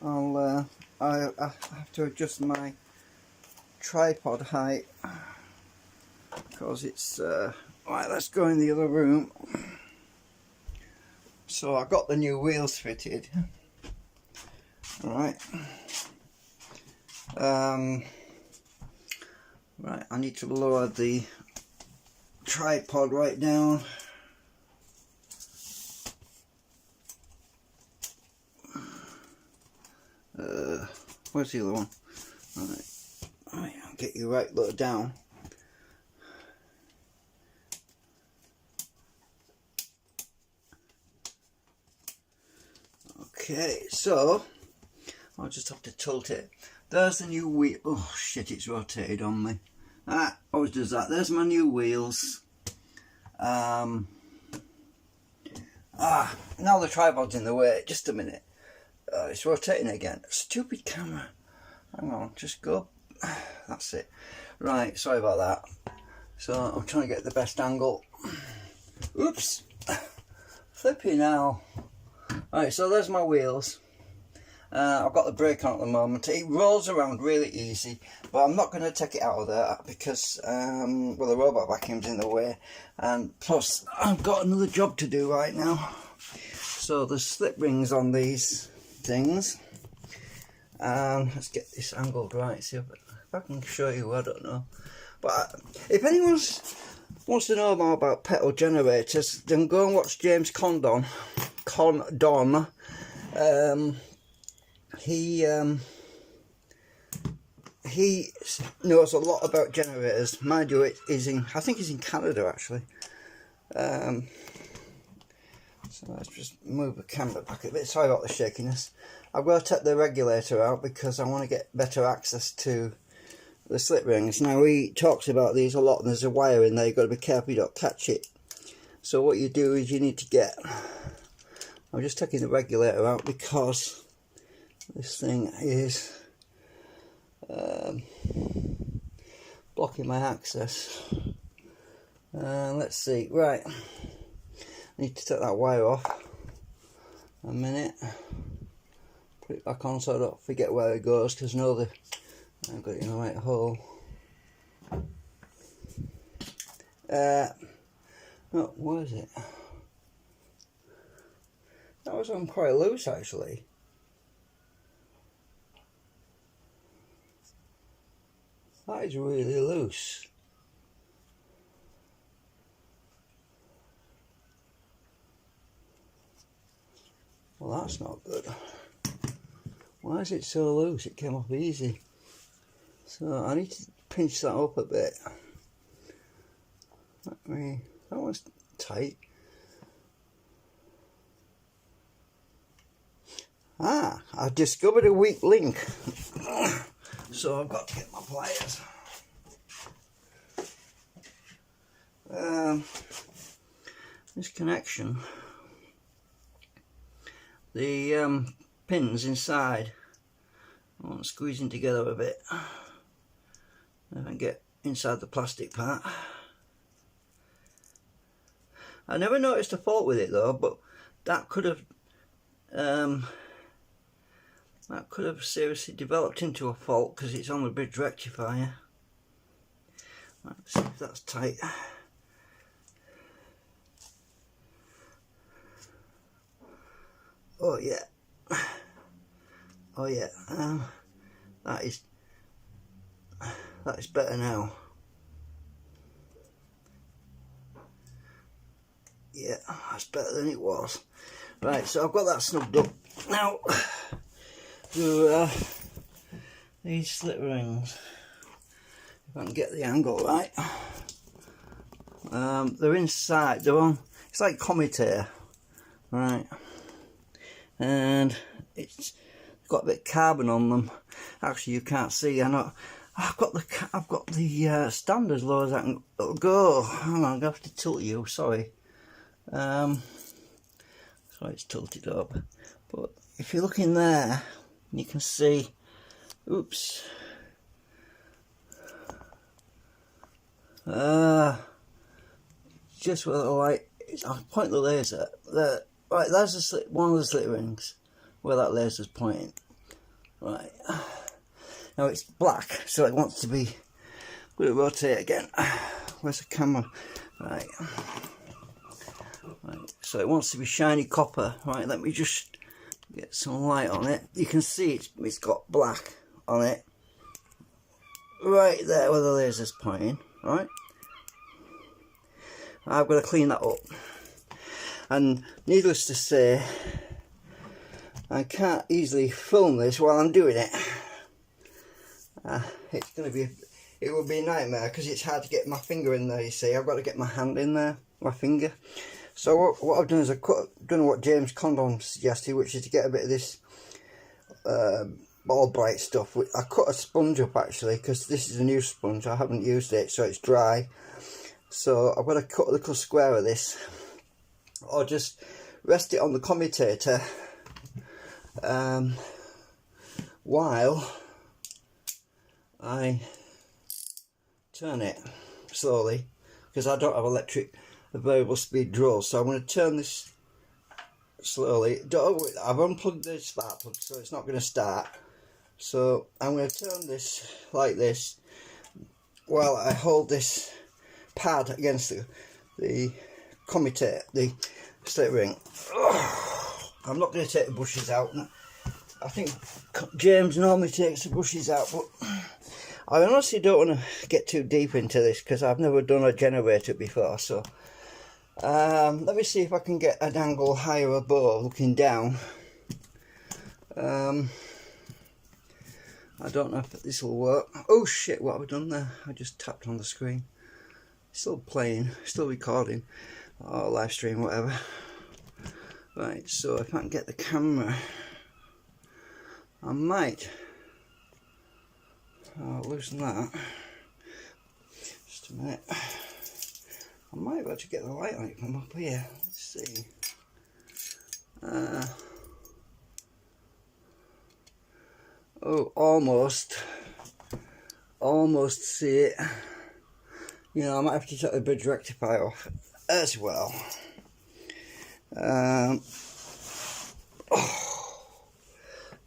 I have to adjust my tripod height because it's right. Let's go in the other room. So I got the new wheels fitted. Right. Right. I need to lower the tripod right down. Where's the other one? Right, I'll get you right low down. Okay, so I'll just have to tilt it. There's the new wheel. Oh shit, it's rotated on me. Ah, always does that. There's my new wheels. Now the tripod's in the way. Just a minute. It's rotating again. Stupid camera. Hang on, just go. That's it. Right, sorry about that. So I'm trying to get the best angle. Oops. Flippy now. Right, so there's my wheels. I've got the brake on at the moment. It rolls around really easy, but I'm not going to take it out of there because well, the robot vacuum's in the way, and plus I've got another job to do right now. So there's slip rings on these things, and let's get this angled right. See if I can show you. I don't know, but if anyone wants to know more about petrol generators, then go and watch James Condon. He knows a lot about generators. Mind you, it is in, I think he's in Canada actually. So let's just move the camera back a bit. Sorry about the shakiness. I've got to take the regulator out because I want to get better access to the slip rings. Now he talks about these a lot, and there's a wire in there. You've got to be careful you don't catch it. So what you do is you need to get, I'm just taking the regulator out because this thing is blocking my access. Let's see, right, I need to take that wire off. A minute, put it back on so I don't forget where it goes, because I know I've got it in the right hole. No, where is it? That was on quite loose actually. That is really loose. Well, that's not good. Why is it so loose? It came off easy. So I need to pinch that up a bit. That one's tight. Ah, I've discovered a weak link. So I've got to get my pliers. This connection, the pins inside, I want squeezing together a bit. If I can get inside the plastic part. I never noticed a fault with it though, but that could have seriously developed into a fault because it's on the bridge rectifier. Right, let's see if that's tight. Oh yeah. Oh yeah. That is better now. Yeah, that's better than it was. Right, so I've got that snugged up. Now, these slip rings, if I can get the angle right, they're inside, they're on, it's like commutator, right, and it's got a bit of carbon on them. Actually you can't see, I know, I've got the stand as low as I can go. Hang on, I'm going to have to tilt you, sorry. So it's tilted up, but if you look in there you can see, oops, just where the light is. I'll point the laser there. Right, there's one of the slit rings where that laser's pointing. Right. Now it's black, so it wants to be. I'm going to rotate again. Where's the camera? Right. Right. So it wants to be shiny copper. Right. Let me just get some light on it. You can see it's got black on it. Right there where the laser's pointing. Right. I've got to clean that up. And needless to say, I can't easily film this while I'm doing it. It's going to be, it will be a nightmare because it's hard to get my finger in there, you see. I've got to get my hand in there, my finger. So what I've done is I've done what James Condon suggested, which is to get a bit of this ball bright stuff. I cut a sponge up actually, because this is a new sponge. I haven't used it, so it's dry. So I've got to cut a little square of this, or just rest it on the commutator while I turn it slowly, because I don't have a variable speed drill. So I'm going to turn this slowly. I've unplugged the spark plug, so it's not going to start. So I'm going to turn this like this while I hold this pad against the commutator, the slit ring. I'm not going to take the bushes out. I think James normally takes the bushes out, but I honestly don't want to get too deep into this because I've never done a generator before. So let me see if I can get an angle higher above, looking down. I don't know if this will work. Oh shit, what have I done there? I just tapped on the screen. Still playing, still recording, or live stream, whatever. Right, so if I can get the camera, I might loosen that. Just a minute. I might be able to get the light on it from up here. Let's see. Oh, almost see it. You know, I might have to take the bridge rectifier off as well.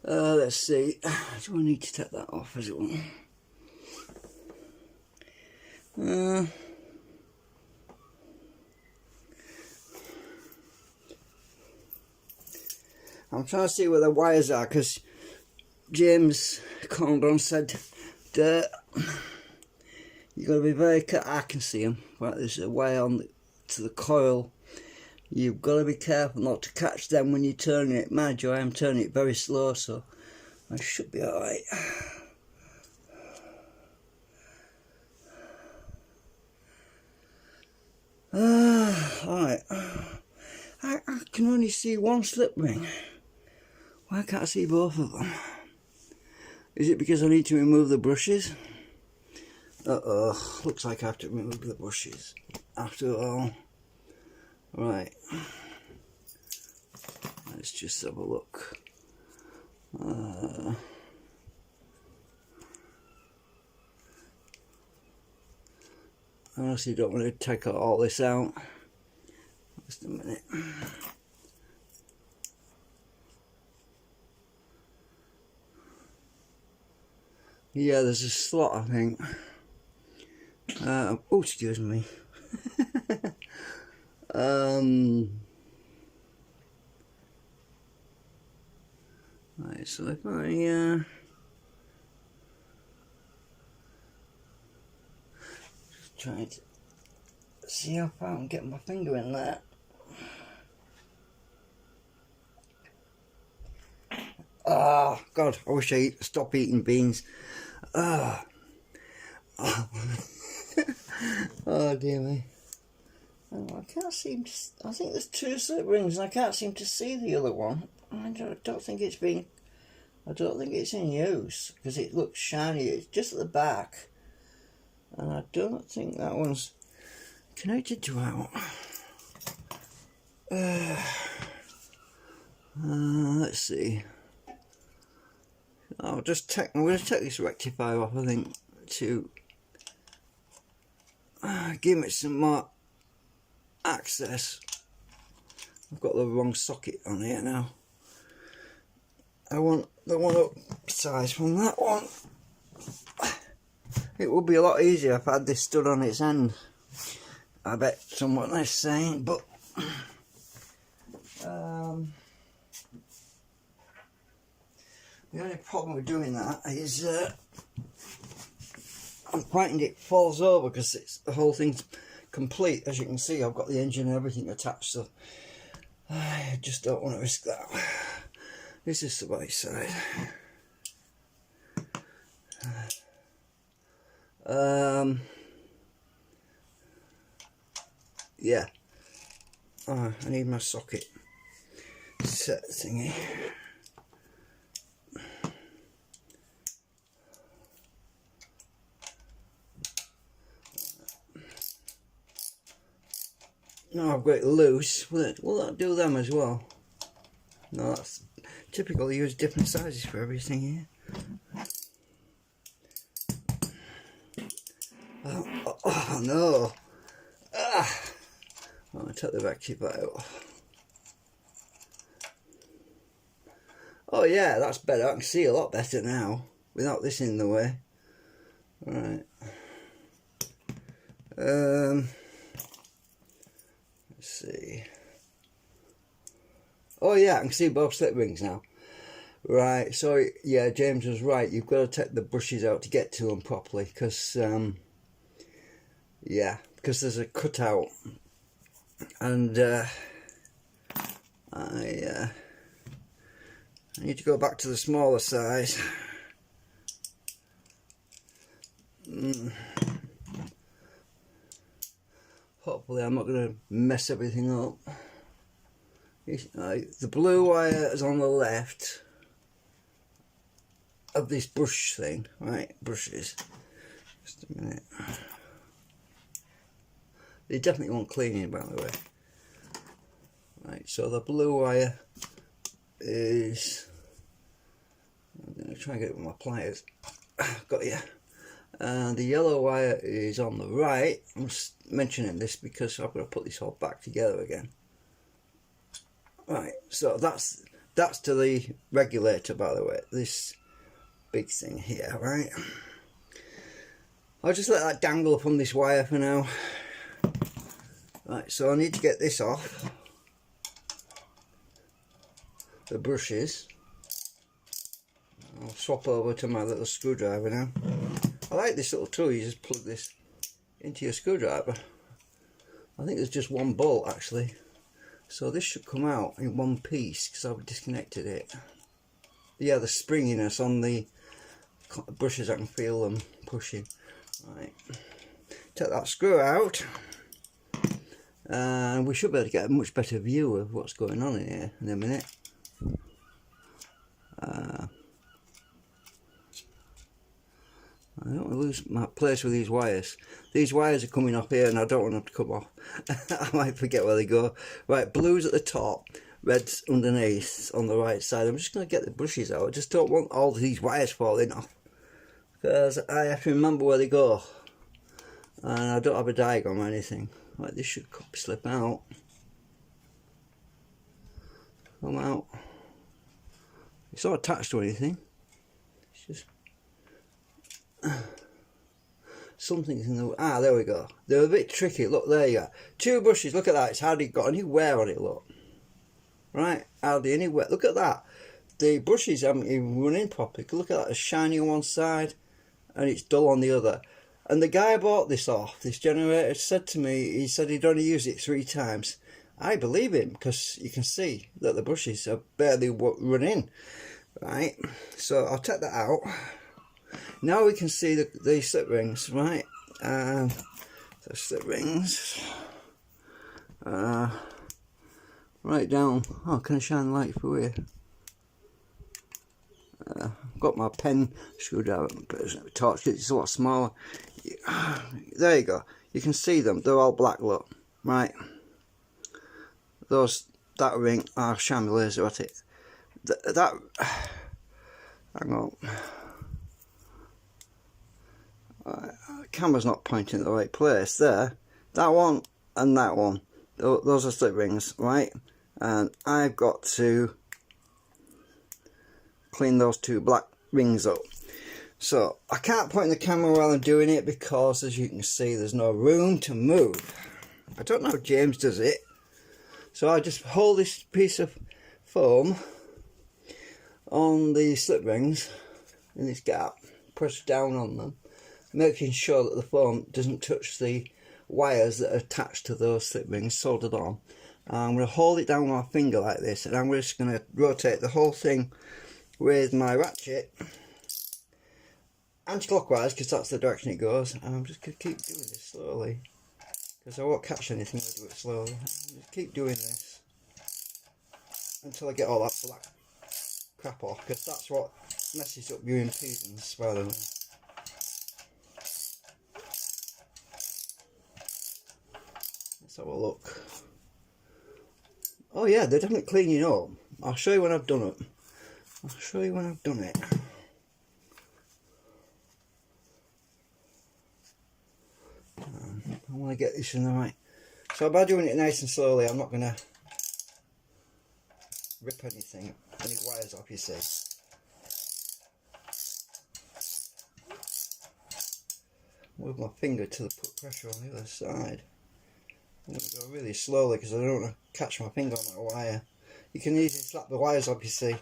Let's see. Do I need to take that off as well? I'm trying to see where the wires are, because James Condon said that you've got to be very careful. I can see them. Right, there's a wire on to the coil. You've got to be careful not to catch them when you're turning it. Mind you, I am turning it very slow, so I should be alright. Alright. I can only see one slip ring. Why can't I see both of them? Is it because I need to remove the brushes? Uh-oh, looks like I have to remove the brushes after all. Right, let's just have a look. I honestly don't want to take all this out. Just a minute. Yeah, there's a slot, I think. Oh, excuse me. Right, so if I just try to see how far I can get my finger in there. Ah, oh, God, I wish I'd stop eating beans. Oh, oh dear me. Oh, I can't seem to. I think there's two slip rings, and I can't seem to see the other one. I don't think it's been. I don't think it's in use because it looks shiny. It's just at the back, and I don't think that one's connected to out. Let's see. I'm going to take this rectifier off, I think, to give it some more access. I've got the wrong socket on here now. I want the one up size from that one. It would be a lot easier if I had this stood on its end. I bet someone is saying, but the only problem with doing that is I'm frightened it falls over because the whole thing's complete. As you can see, I've got the engine and everything attached, so I just don't want to risk that. This is the right side. Yeah. I need my socket set thingy. No, I've got it loose. Will that do them as well? No, that's typical. They use different sizes for everything here. Oh no! I'll take the vacuum out. Oh yeah, that's better. I can see a lot better now without this in the way. Right. Let's see. Oh yeah, I can see both slip rings now. Right, so yeah, James was right. You've got to take the brushes out to get to them properly, because yeah, because there's a cutout, and I need to go back to the smaller size. Hopefully I'm not going to mess everything up. The blue wire is on the left of this brush thing, right? Brushes. Just a minute. They definitely want cleaning, by the way. Right, so the blue wire is. I'm going to try and get it with my pliers. Got you. And the yellow wire is on the right. I'm just mentioning this because I've got to put this all back together again. Right, so that's to the regulator, by the way. This big thing here, right? I'll just let that dangle from this wire for now. Right, so I need to get this off the brushes. I'll swap over to my little screwdriver now. I like this little tool. You just plug this into your screwdriver. I think there's just one bolt actually, so this should come out in one piece because I've disconnected it. Yeah, the springiness on the brushes, I can feel them pushing. Right, take that screw out, and we should be able to get a much better view of what's going on in here in a minute. I don't want to lose my place with these wires. These wires are coming off here and I don't want them to come off. I might forget where they go. Right, blue's at the top, red's underneath on the right side. I'm just going to get the brushes out. I just don't want all these wires falling off, because I have to remember where they go. And I don't have a diagram or anything. Right, this should slip out. Come out. It's not attached to anything. It's just something's in the there we go. They're a bit tricky. Look, there you go. Two brushes. Look at that. It's hardly got any wear on it. Look, right, hardly any wear. Look at that. The brushes haven't even run in properly. Look at that. It's shiny on one side and it's dull on the other. And the guy I bought this off, this generator, said to me, he said he'd only used it 3 times. I believe him, because you can see that the brushes are barely run in. Right, so I'll take that out. Now we can see the slip rings, right? The slip rings. Right down. Oh, can I shine the light through here? I've got my pen screwdriver, torch, it's a lot smaller. There you go. You can see them. They're all black, look. Right. That ring, shine my laser at it. That hang on. Camera's not pointing in the right place. There, that one and that one, those are slip rings, right? And I've got to clean those two black rings up. So I can't point the camera while I'm doing it because, as you can see, there's no room to move. I don't know how James does it. So I just hold this piece of foam on the slip rings in this gap, press down on them, making sure that the foam doesn't touch the wires that are attached to those slip rings soldered on. I'm going to hold it down with my finger like this, and I'm just going to rotate the whole thing with my ratchet anti-clockwise, because that's the direction it goes, and I'm just going to keep doing this slowly because I won't catch anything if I do it slowly. Just keep doing this until I get all that black crap off, because that's what messes up your impedance, by the way. Let's have a look. Oh yeah, they're definitely cleaning up. I'll show you when I've done it. I'll show you when I've done it. I want to get this in the right. So by doing it nice and slowly, I'm not going to rip any wires off, you see. Move my finger to put pressure on the other side. I'm going to go really slowly because I don't want to catch my finger on that wire. You can easily slap the wires up, you see,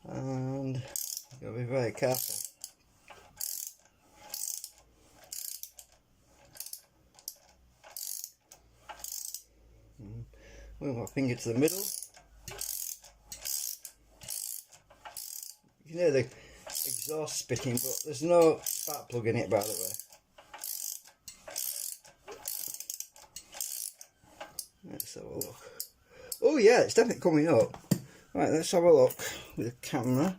and you've got to be very careful. Move my finger to the middle. You can hear the exhaust spitting, but there's no spark plug in it, by the way. Let's have a look. Oh yeah, it's definitely coming up. Right, let's have a look with the camera.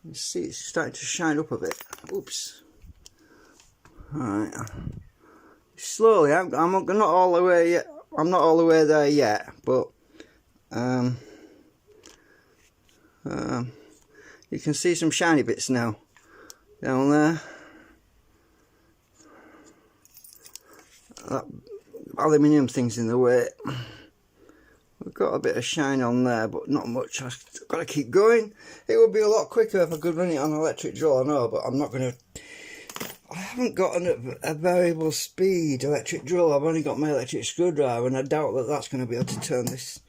You see it's starting to shine up a bit. Oops. Alright. Slowly, I'm not all the way yet. I'm not all the way there yet, but you can see some shiny bits now down there. That aluminium thing's in the way. We've got a bit of shine on there, but not much. I've got to keep going. It would be a lot quicker if I could run it on an electric drill, I know, but I'm not going to. I haven't got a variable speed electric drill. I've only got my electric screwdriver, and I doubt that that's going to be able to turn this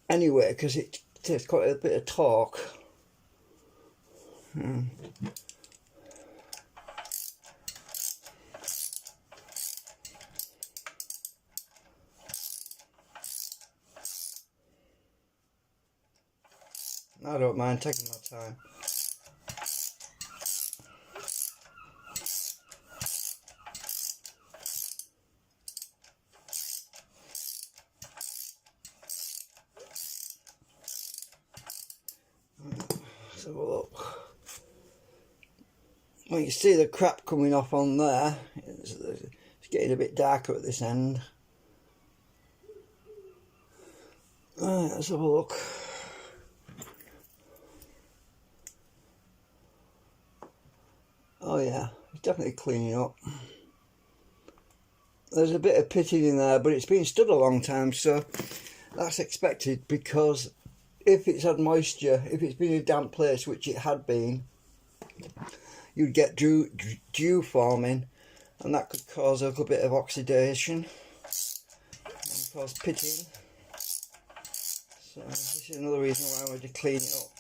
anyway, because it takes quite a bit of torque. I don't mind taking my time. Let's have a look. Well, you see the crap coming off on there. It's getting a bit darker at this end. Right, let's have a look. Oh yeah, it's definitely cleaning up. There's a bit of pitting in there, but it's been stood a long time, so that's expected, because if it's had moisture, if it's been in a damp place, which it had been, you'd get dew forming, and that could cause a little bit of oxidation and cause pitting. So this is another reason why I wanted to clean it up.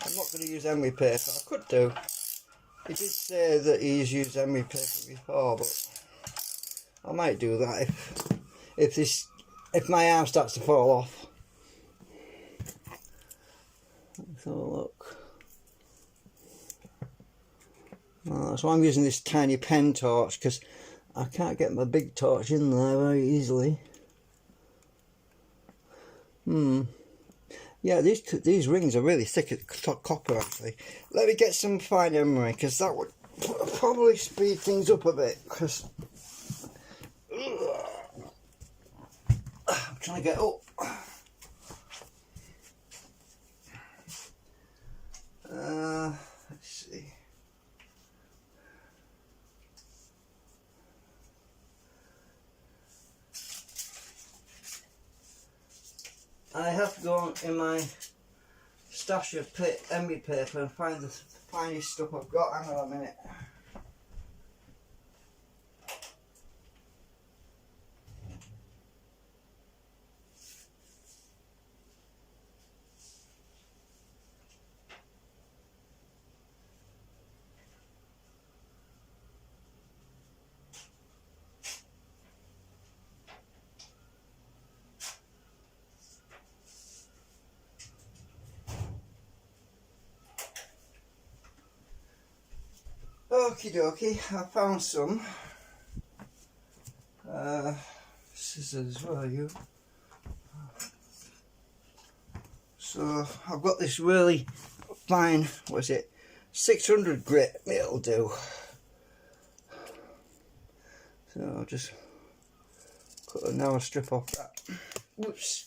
I'm not going to use emery paper. I could do. He did say that he's used emery paper before, but I might do that if my arm starts to fall off. Let's have a look. So I'm using this tiny pen torch because I can't get my big torch in there very easily. Yeah, these rings are really thick at copper, actually. Let me get some fine emery, because that would probably speed things up a bit, because I'm trying to get up. Let's see. I have to go in my stash of emery paper and find the finest stuff I've got. Hang on a minute. Okie dokie, I found some scissors, where are you? So I've got this really fine, what is it, 600 grit, it'll do. So I'll just cut a narrow strip off that. Whoops.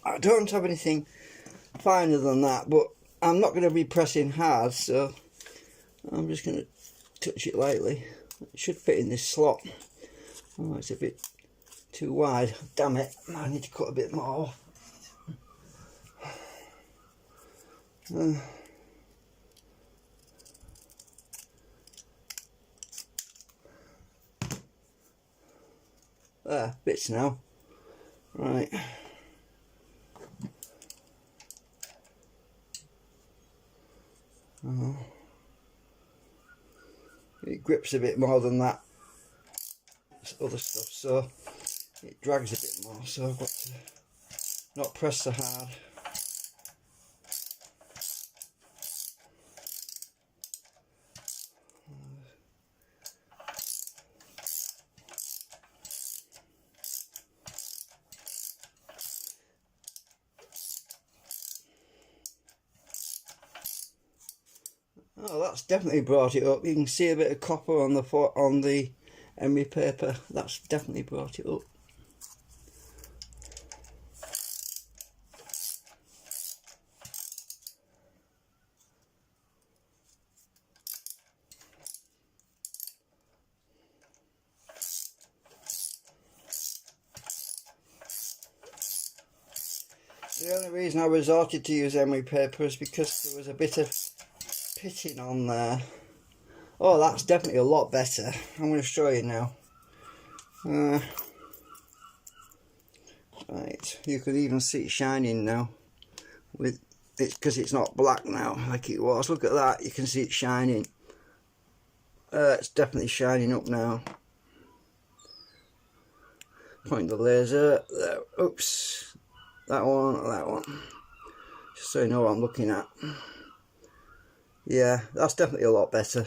I don't have anything finer than that, but I'm not going to be pressing hard, so I'm just going to touch it lightly. It should fit in this slot. Oh, it's a bit too wide. Damn it, I need to cut a bit more. There, bits now. Right. Oh. It grips a bit more than that other stuff, so it drags a bit more, so I've got to not press so hard. Oh, that's definitely brought it up. You can see a bit of copper on the emery paper. That's definitely brought it up. The only reason I resorted to use emery paper is because there was a bit of pitting on there. Oh, that's definitely a lot better. I'm going to show you now. Right, you could even see it shining now. With it's because it's not black now like it was. Look at that, you can see it shining. It's definitely shining up now. Point the laser there. Oops, that one. Just so you know what I'm looking at. Yeah, that's definitely a lot better.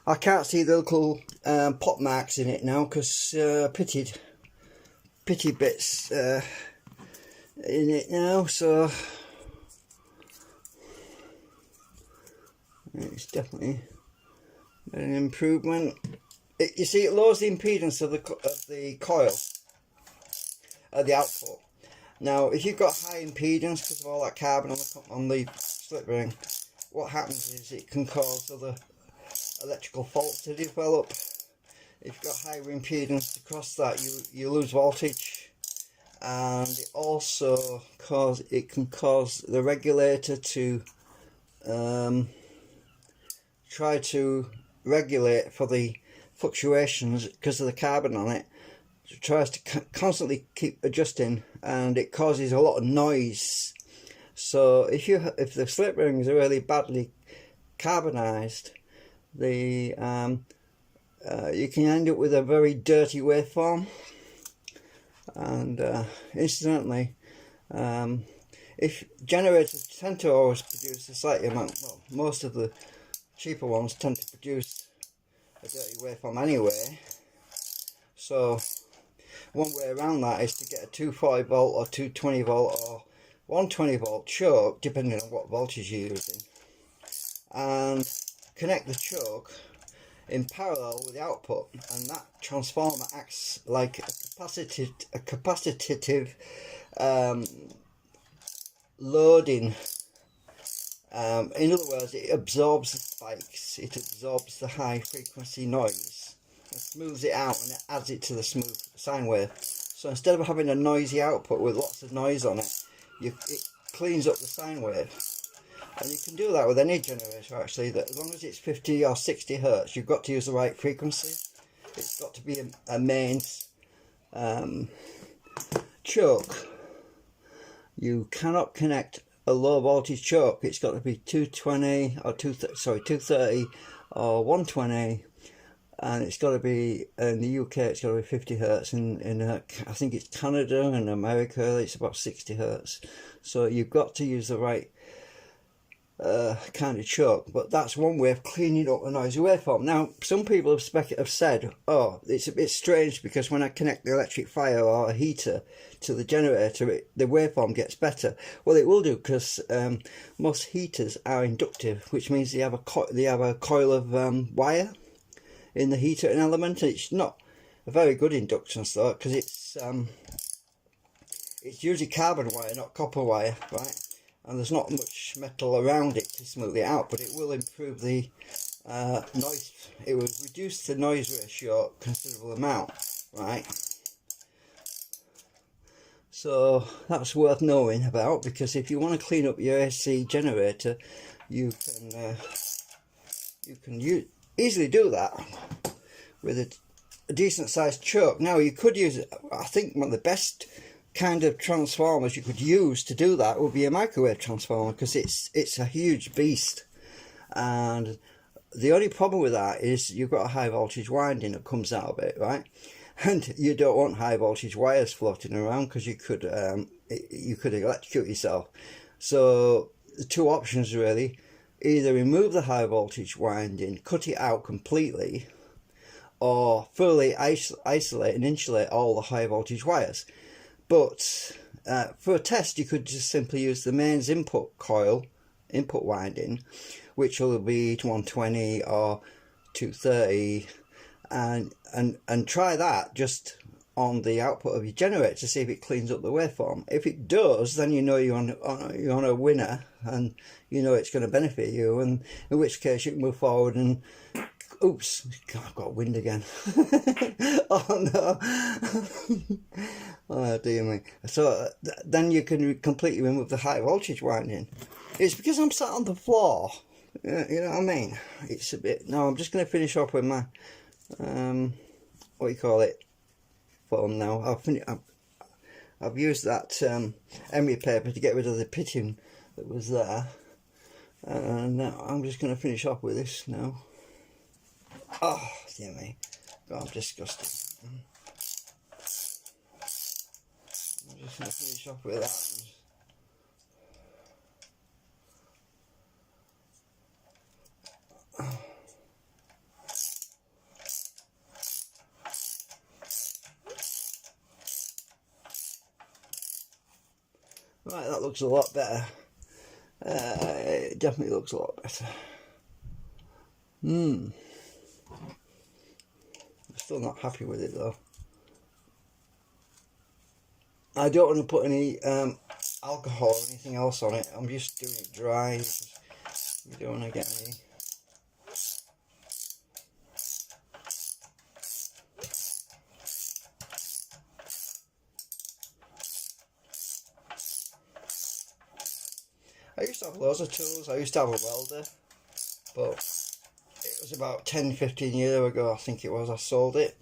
I can't see the little pot marks in it now because pitted bits in it now, so it's definitely an improvement. You see, it lowers the impedance of the coil at the output. Now, if you've got high impedance because of all that carbon on the slip ring, what happens is it can cause other electrical faults to develop. If you've got higher impedance across that, you lose voltage, and it also can cause the regulator to try to regulate for the fluctuations because of the carbon on it. It tries to constantly keep adjusting, and it causes a lot of noise. So if the slip rings are really badly carbonized, you can end up with a very dirty waveform. And incidentally, if generators tend to always produce a slightly amount, well, most of the cheaper ones tend to produce a dirty waveform anyway. So one way around that is to get a 240 volt or 220 volt or 120 volt choke, depending on what voltage you're using, and connect the choke in parallel with the output, and that transformer acts like a capacitive loading In other words, it absorbs the spikes, it absorbs the high frequency noise, and smooths it out, and it adds it to the smooth sine wave. So instead of having a noisy output with lots of noise on it, it cleans up the sine wave. And you can do that with any generator actually, that as long as it's 50 or 60 hertz, you've got to use the right frequency. It's got to be a mains choke. You cannot connect a low voltage choke. It's got to be 220 or 230 or 120, and it's got to be, in the UK it's got to be 50 hertz. In I think it's Canada and America it's about 60 hertz. So you've got to use the right kind of choke. But that's one way of cleaning up a noisy waveform. Now some people have said, oh, it's a bit strange because when I connect the electric fire or a heater to the generator, the waveform gets better. Well, it will do, because most heaters are inductive, which means they have a coil of wire in the heater element. It's not a very good inductance though, because it's usually carbon wire, not copper wire, right? And there's not much metal around it to smooth it out, but it will improve the noise. It will reduce the noise ratio a considerable amount, right? So that's worth knowing about, because if you want to clean up your AC generator, you can easily do that with a decent sized choke. Now you could use, I think one of the best kind of transformers you could use to do that would be a microwave transformer, because it's a huge beast, and the only problem with that is you've got a high voltage winding that comes out of it, right? And you don't want high voltage wires floating around, because you could electrocute yourself. So the two options really: either remove the high voltage winding, cut it out completely, or fully isolate and insulate all the high voltage wires. But for a test, you could just simply use the mains input winding, which will be 120 or 230, and try that just on the output of your generator to see if it cleans up the waveform. If it does, then you know you're on a winner, and you know it's going to benefit you, and in which case you can move forward and... Oops, I've got wind again. Oh no. Oh dear me. So then you can completely remove the high voltage winding. It's because I'm sat on the floor. You know what I mean? It's a bit... No, I'm just going to finish off with my what do you call it, foam now. I've used that emery paper to get rid of the pitting that was there, and now I'm just going to finish off with this now. Oh, dear me. God, I'm disgusted. I'm just going to finish off with that. Right, that looks a lot better. It definitely looks a lot better. I'm still not happy with it though. I don't want to put any alcohol or anything else on it. I'm just doing it dry. We don't want to get any... I used to have loads of tools. I used to have a welder, but it was about 10-15 years ago, I think it was, I sold it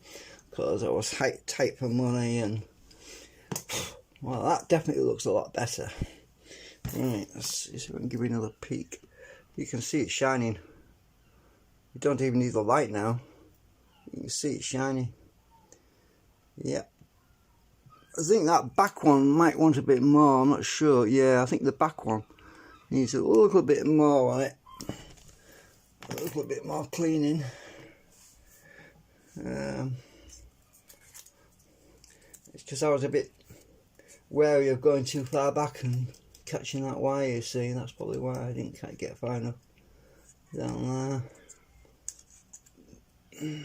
because I was tight for money, and well, that definitely looks a lot better. Right, let's see if I can give you another peek. You can see it shining. You don't even need the light now. You can see it shining. Yep. I think that back one might want a bit more, I'm not sure. Yeah, I think the back one needs a little bit more on it. A little bit more cleaning. It's because I was a bit wary of going too far back and catching that wire, you see. That's probably why I didn't quite get far enough down there.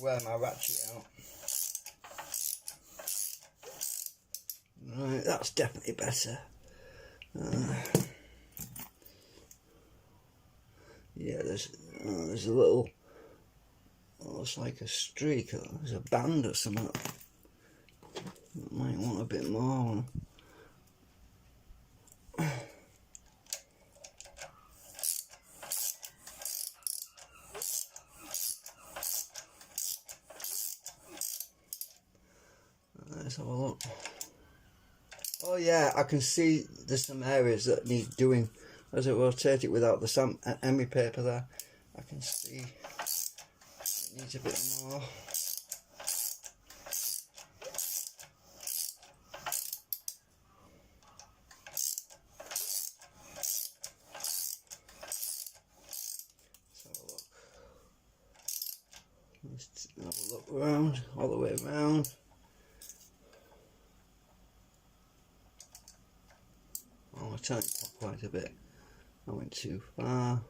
wear my ratchet out. Right, that's definitely better. Yeah, there's a little, looks like a streak, there's a band or something. Might want a bit more. Let's have a look. Oh yeah, I can see there's some areas that need doing. As I rotate it without the emery paper there, I can see it needs a bit more. Let's have a look around, all the way around. Oh, I turned it quite a bit. I went too far.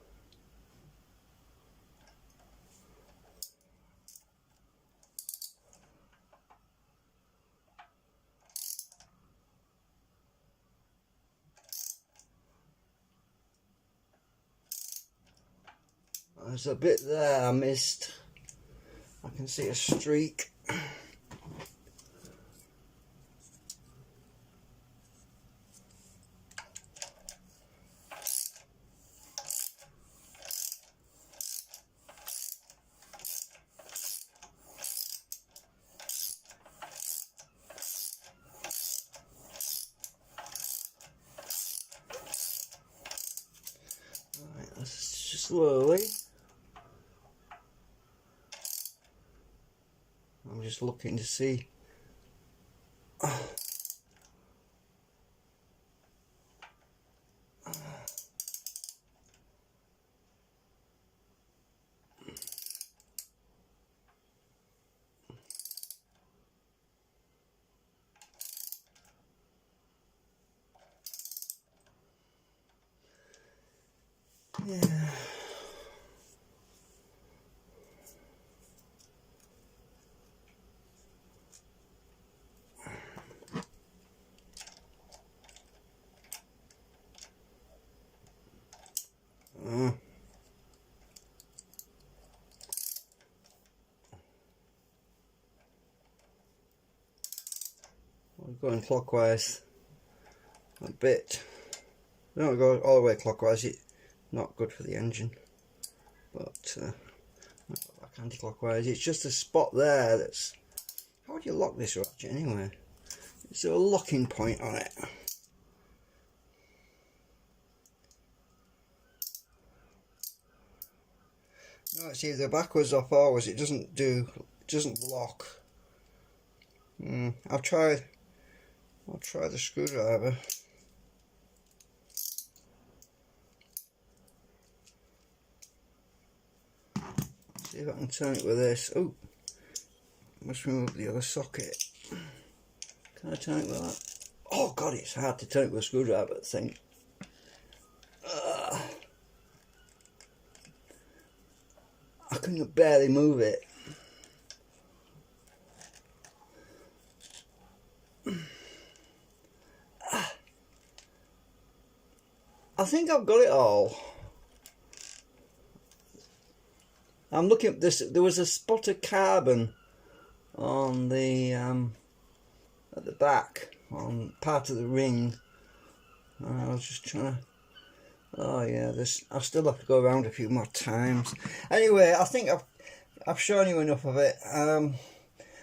There's a bit there I missed. I can see a streak. Right, let's just slowly. I'm just looking to see. Yeah. We're going clockwise a bit. We don't go all the way clockwise, it's not good for the engine. But back anti-clockwise. It's just a spot there that's... How do you lock this ratchet anyway? Is there a locking point on it? No, it's either backwards or forwards. It doesn't lock. I'll try the screwdriver. See if I can turn it with this. Oh, must remove the other socket. Can I turn it with that? Oh god, it's hard to turn it with a screwdriver, I think. I can barely move it. I think I've got it all. I'm looking at this. There was a spot of carbon on the at the back on part of the ring. I was just trying to. Oh yeah, I still have to go around a few more times. Anyway, I think I've shown you enough of it.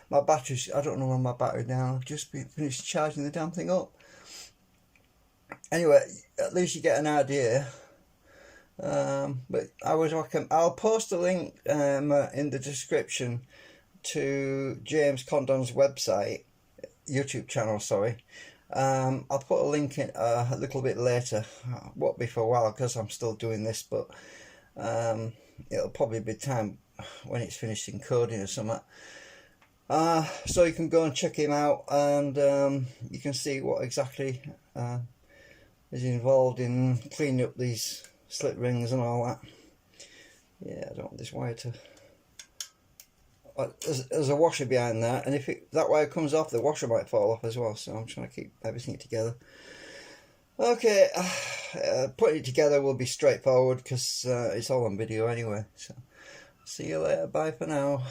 My battery's, I don't know when my battery now. I've just finished charging the damn thing up. Anyway, at least you get an idea. But I'll post a link in the description to James Condon's website, YouTube channel, sorry. I'll put a link in a little bit later. Won't be for a while because I'm still doing this, but it'll probably be time when it's finished encoding or something. So you can go and check him out, and you can see what exactly is involved in cleaning up these slit rings and all that. Yeah, I don't want this wire to there's a washer behind there, and if that wire comes off, the washer might fall off as well. So I'm trying to keep everything together. Okay, putting it together will be straightforward because it's all on video anyway. So see you later. Bye for now.